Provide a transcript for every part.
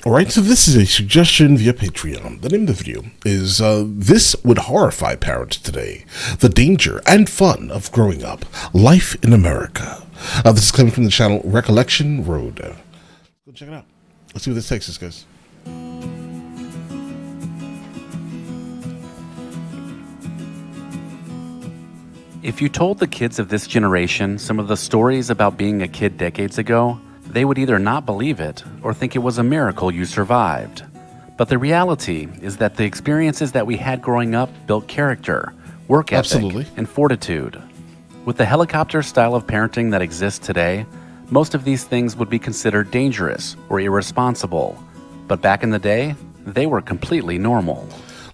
Alright, so this is a suggestion via Patreon. The name of the video is This Would Horrify Parents Today: The Danger and Fun of Growing Up, Life in America. This is coming from the channel Recollection Road. Go check it out. Let's see what this takes us, guys. If you told the kids of this generation some of the stories about being a kid decades ago, they would either not believe it or think it was a miracle you survived. But the reality is that the experiences that we had growing up built character, work ethic, and fortitude. With the helicopter style of parenting that exists today, most of these things would be considered dangerous or irresponsible. But back in the day, they were completely normal.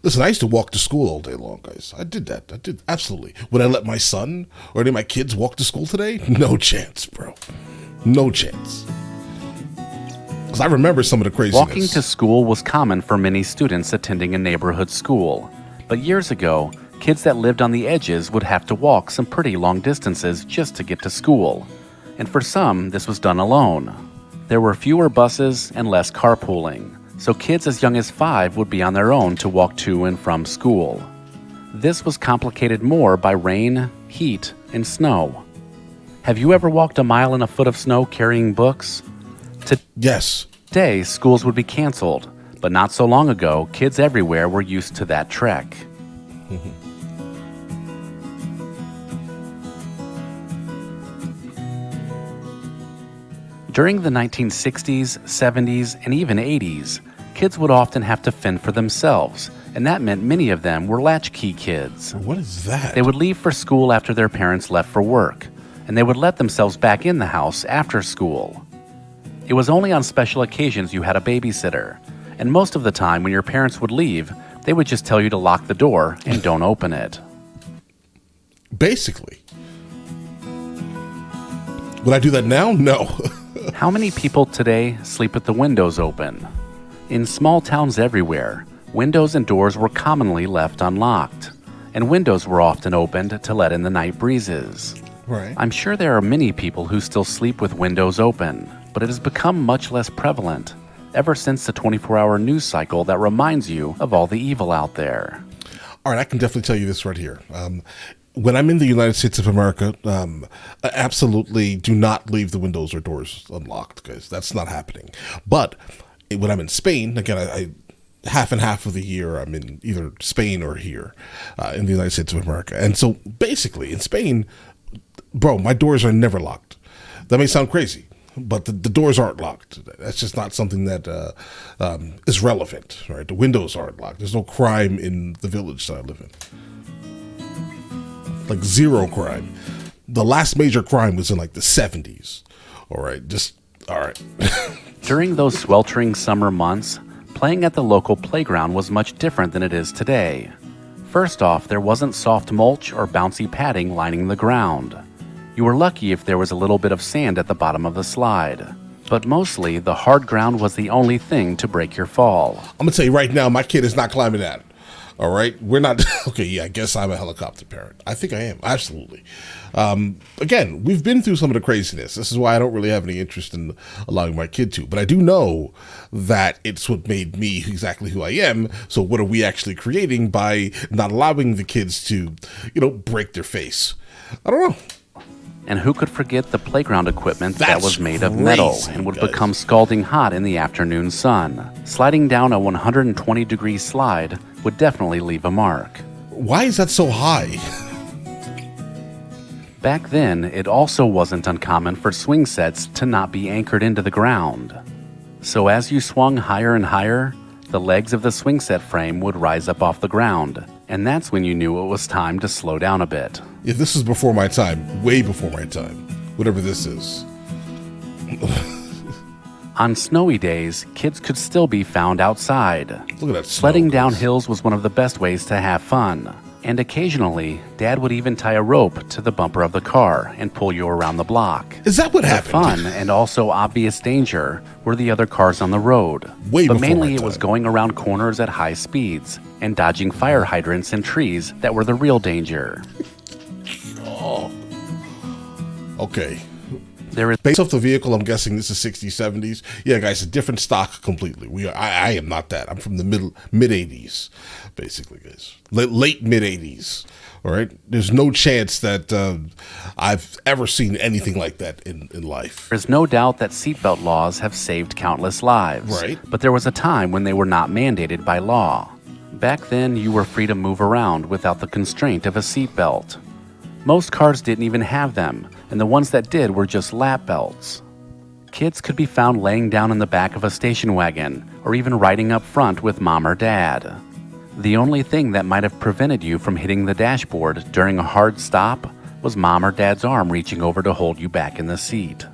Listen, I used to walk to school all day long, guys. I did that. I did, absolutely. Would I let my son or any of my kids walk to school today? No chance, bro. No chance. Because I remember some of the craziness. Walking to school was common for many students attending a neighborhood school. But years ago, kids that lived on the edges would have to walk some pretty long distances just to get to school. And for some, this was done alone. There were fewer buses and less carpooling, so kids as young as 5 would be on their own to walk to and from school. This was complicated more by rain, heat, and snow. Have you ever walked a mile in a foot of snow carrying books? Yes. Today, schools would be canceled, but not so long ago, kids everywhere were used to that trek. During the 1960s, 70s, and even 80s, kids would often have to fend for themselves, and that meant many of them were latchkey kids. What is that? They would leave for school after their parents left for work, and they would let themselves back in the house after school. It was only on special occasions you had a babysitter, and most of the time when your parents would leave, they would just tell you to lock the door and don't open it. Basically. Would I do that now? No. How many people today sleep with the windows open? In small towns everywhere, windows and doors were commonly left unlocked, and windows were often opened to let in the night breezes. Right. I'm sure there are many people who still sleep with windows open, but it has become much less prevalent ever since the 24-hour news cycle that reminds you of all the evil out there. All right, I can definitely tell you this right here. When I'm in the United States of America, I absolutely do not leave the windows or doors unlocked, because that's not happening. But when I'm in Spain, again, I half and half of the year I'm in either Spain or here in the United States of America. And so basically in Spain, bro, my doors are never locked. That may sound crazy, but the doors aren't locked. That's just not something that is relevant, right? The windows aren't locked. There's no crime in the village that I live in. Like zero crime. The last major crime was in like the 70s. All right, all right. During those sweltering summer months, playing at the local playground was much different than it is today. First off, there wasn't soft mulch or bouncy padding lining the ground. You were lucky if there was a little bit of sand at the bottom of the slide. But mostly, the hard ground was the only thing to break your fall. I'm going to tell you right now, my kid is not climbing that. All right, we're not. Okay, yeah, I guess I'm a helicopter parent. I think I am, absolutely. Again, we've been through some of the craziness. This is why I don't really have any interest in allowing my kid to. But I do know that it's what made me exactly who I am. So what are we actually creating by not allowing the kids to, break their face? I don't know. And who could forget the playground equipment that was made of metal and would become scalding hot in the afternoon sun? Sliding down a 120-degree slide would definitely leave a mark. Why is that so high? Back then, it also wasn't uncommon for swing sets to not be anchored into the ground. So as you swung higher and higher, the legs of the swing set frame would rise up off the ground, and that's when you knew it was time to slow down a bit. If this is before my time, way before my time, whatever this is. On snowy days, kids could still be found outside. Look at that. Sledding down hills was one of the best ways to have fun. And occasionally, Dad would even tie a rope to the bumper of the car and pull you around the block. Is that what happened? The fun and also obvious danger were the other cars on the road. But mainly it was going around corners at high speeds and dodging fire hydrants and trees that were the real danger. Oh. Okay. There is Based off the vehicle, I'm guessing this is 60s, 70s. Yeah, guys, a different stock completely. I am not that. I'm from the mid 80s, basically, guys. Late mid 80s. All right. There's no chance that I've ever seen anything like that in life. There's no doubt that seatbelt laws have saved countless lives. Right. But there was a time when they were not mandated by law. Back then, you were free to move around without the constraint of a seatbelt. Most cars didn't even have them, and the ones that did were just lap belts. Kids could be found laying down in the back of a station wagon, or even riding up front with mom or dad. The only thing that might have prevented you from hitting the dashboard during a hard stop was mom or dad's arm reaching over to hold you back in the seat.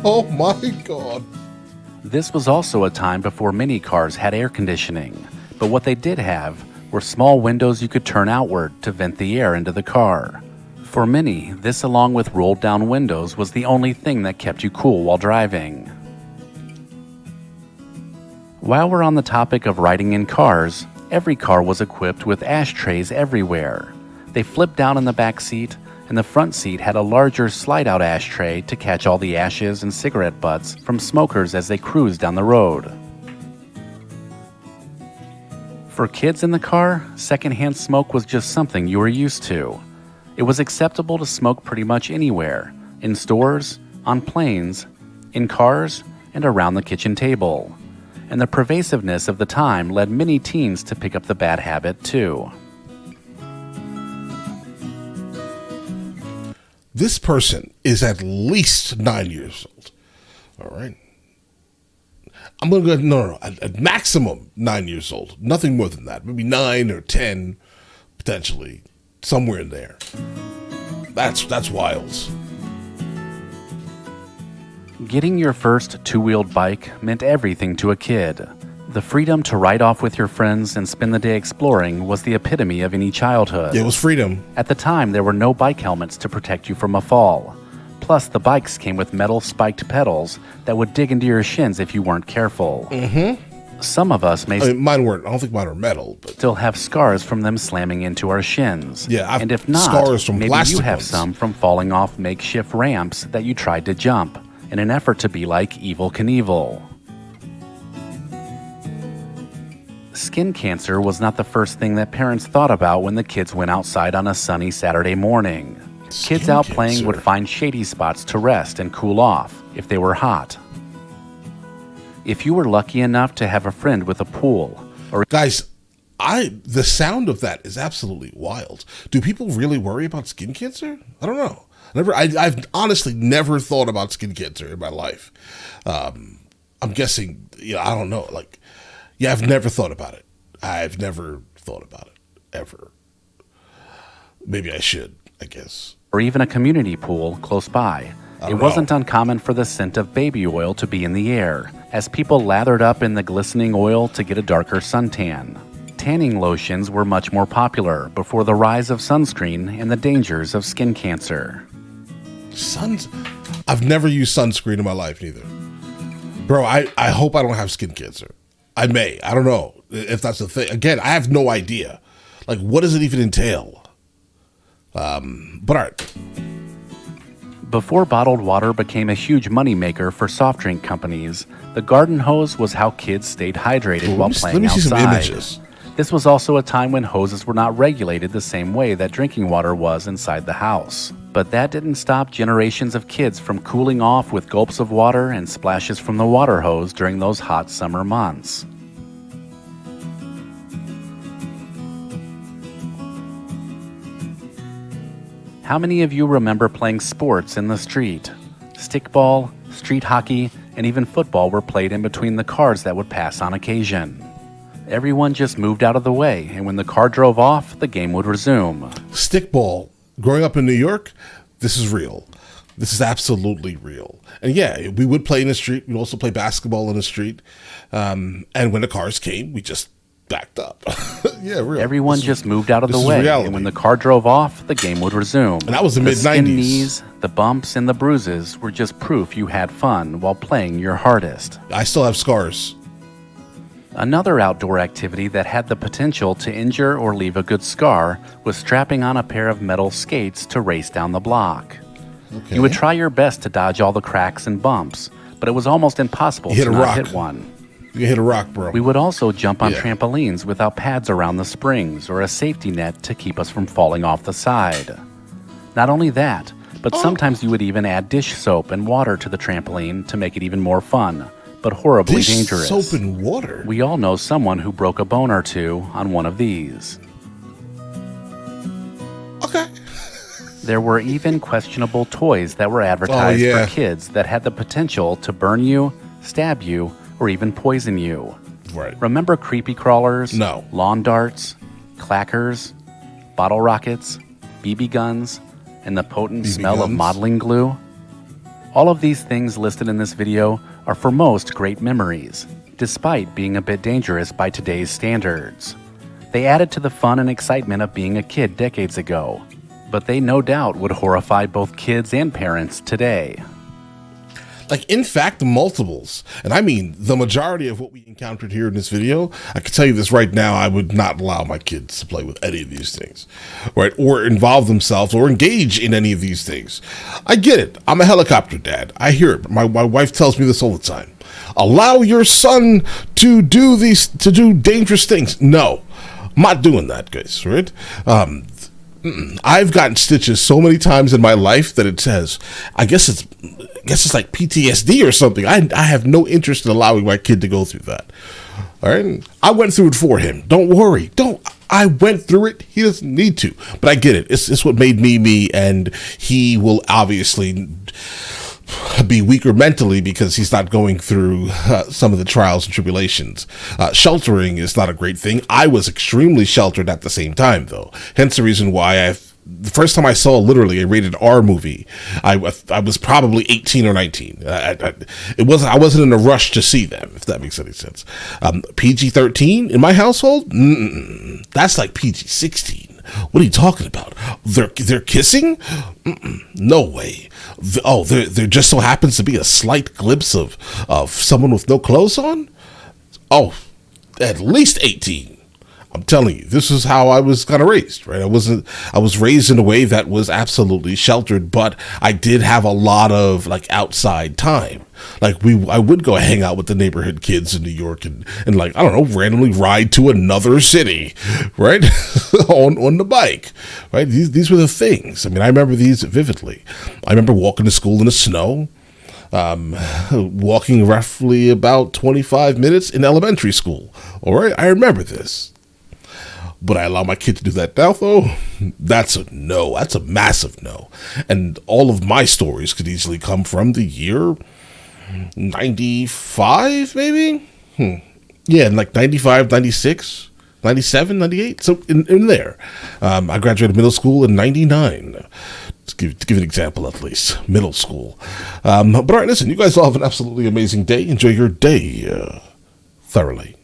Oh my God. This was also a time before many cars had air conditioning, but what they did have were small windows you could turn outward to vent the air into the car. For many, this along with rolled down windows was the only thing that kept you cool while driving. While we're on the topic of riding in cars, every car was equipped with ashtrays everywhere. They flipped down in the back seat, and the front seat had a larger slide-out ashtray to catch all the ashes and cigarette butts from smokers as they cruised down the road. For kids in the car, secondhand smoke was just something you were used to. It was acceptable to smoke pretty much anywhere, in stores, on planes, in cars, and around the kitchen table. And the pervasiveness of the time led many teens to pick up the bad habit too. This person is at least 9 years old. All right. I'm going to go, no, at maximum 9 years old. Nothing more than that. Maybe 9 or 10, potentially. Somewhere in there. That's wild. Getting your first two-wheeled bike meant everything to a kid. The freedom to ride off with your friends and spend the day exploring was the epitome of any childhood. Yeah, it was freedom. At the time, there were no bike helmets to protect you from a fall. Plus, the bikes came with metal spiked pedals that would dig into your shins if you weren't careful. Some of us may mine weren't. I don't think mine were metal, but still have scars from them slamming into our shins. Yeah, and if not, scars from maybe plastic you have ones. some from falling off makeshift ramps that you tried to jump in an effort to be like Evel Knievel. Skin cancer was not the first thing that parents thought about when the kids went outside on a sunny Saturday morning. Kids out playing would find shady spots to rest and cool off if they were hot. If you were lucky enough to have a friend with a pool, or guys, the sound of that is absolutely wild. Do people really worry about skin cancer? I don't know. I've honestly never thought about skin cancer in my life. I'm guessing, I don't know. I've never thought about it. I've never thought about it, ever. Maybe I should, I guess. or even a community pool close by. It wasn't uncommon for the scent of baby oil to be in the air, as people lathered up in the glistening oil to get a darker suntan. Tanning lotions were much more popular before the rise of sunscreen and the dangers of skin cancer. I've never used sunscreen in my life, neither. Bro, I hope I don't have skin cancer. I may. I don't know if that's a thing. Again, I have no idea. Like, what does it even entail? But all right. Before bottled water became a huge moneymaker for soft drink companies, the garden hose was how kids stayed hydrated while playing outside. Let me see some images. This was also a time when hoses were not regulated the same way that drinking water was inside the house. But that didn't stop generations of kids from cooling off with gulps of water and splashes from the water hose during those hot summer months. How many of you remember playing sports in the street? Stickball, street hockey, and even football were played in between the cars that would pass on occasion. Everyone just moved out of the way, and when the car drove off, the game would resume. Stickball, growing up in New York, this is real. This is absolutely real. And yeah, we would play in the street. We'd also play basketball in the street. And when the cars came, we just backed up. Yeah, real. Everyone just moved out of the way, and when the car drove off, the game would resume. And that was the mid-90s. The skin knees, the bumps, and the bruises were just proof you had fun while playing your hardest. I still have scars. Another outdoor activity that had the potential to injure or leave a good scar was strapping on a pair of metal skates to race down the block. Okay. You would try your best to dodge all the cracks and bumps, but it was almost impossible Hit to a not rock. hit one. You hit a rock, bro. We would also jump on Yeah. trampolines without pads around the springs or a safety net to keep us from falling off the side. Not only that, but sometimes you would even add dish soap and water to the trampoline to make it even more fun, but horribly Dish dangerous. soap and water. We all know someone who broke a bone or two on one of these. Okay. There were even questionable toys that were advertised yeah. for kids that had the potential to burn you, stab you, or even poison you. Right. Remember creepy crawlers? No. Lawn darts, clackers, bottle rockets, BB guns, and the potent BB smell of guns? modeling glue? All of these things listed in this video are for most great memories, despite being a bit dangerous by today's standards. They added to the fun and excitement of being a kid decades ago, but they no doubt would horrify both kids and parents today. Like, in fact, multiples. And I mean, the majority of what we encountered here in this video, I can tell you this right now, I would not allow my kids to play with any of these things, right? Or involve themselves or engage in any of these things. I get it. I'm a helicopter dad. I hear it. My wife tells me this all the time. Allow your son to do dangerous things. No, I'm not doing that, guys, right? I've gotten stitches so many times in my life that it says, I guess it's like PTSD or something. I have no interest in allowing my kid to go through that. All right. I went through it for him. Don't worry. I went through it. He doesn't need to, but I get it. It's what made me, and he will obviously be weaker mentally because he's not going through some of the trials and tribulations. Sheltering is not a great thing. I was extremely sheltered at the same time, though. Hence the reason why the first time I saw literally a rated R movie, I was probably 18 or 19. I wasn't in a rush to see them, if that makes any sense. PG-13 in my household? That's like PG-16. What are you talking about? They're kissing? No way. There just so happens to be a slight glimpse of someone with no clothes on? Oh, at least 18. I'm telling you, this is how I was kind of raised, right? I was raised in a way that was absolutely sheltered, but I did have a lot of like outside time. Like I would go hang out with the neighborhood kids in New York and like, I don't know, randomly ride to another city, right? on the bike, right? These were the things. I mean, I remember these vividly. I remember walking to school in the snow. Walking roughly about 25 minutes in elementary school. All right, I remember this. Would I allow my kid to do that now, though? That's a no. That's a massive no. And all of my stories could easily come from the year 95, maybe? Yeah, like 95, 96, 97, 98. So in there. I graduated middle school in 99. To give an example, at least. Middle school. But all right, listen, you guys all have an absolutely amazing day. Enjoy your day thoroughly.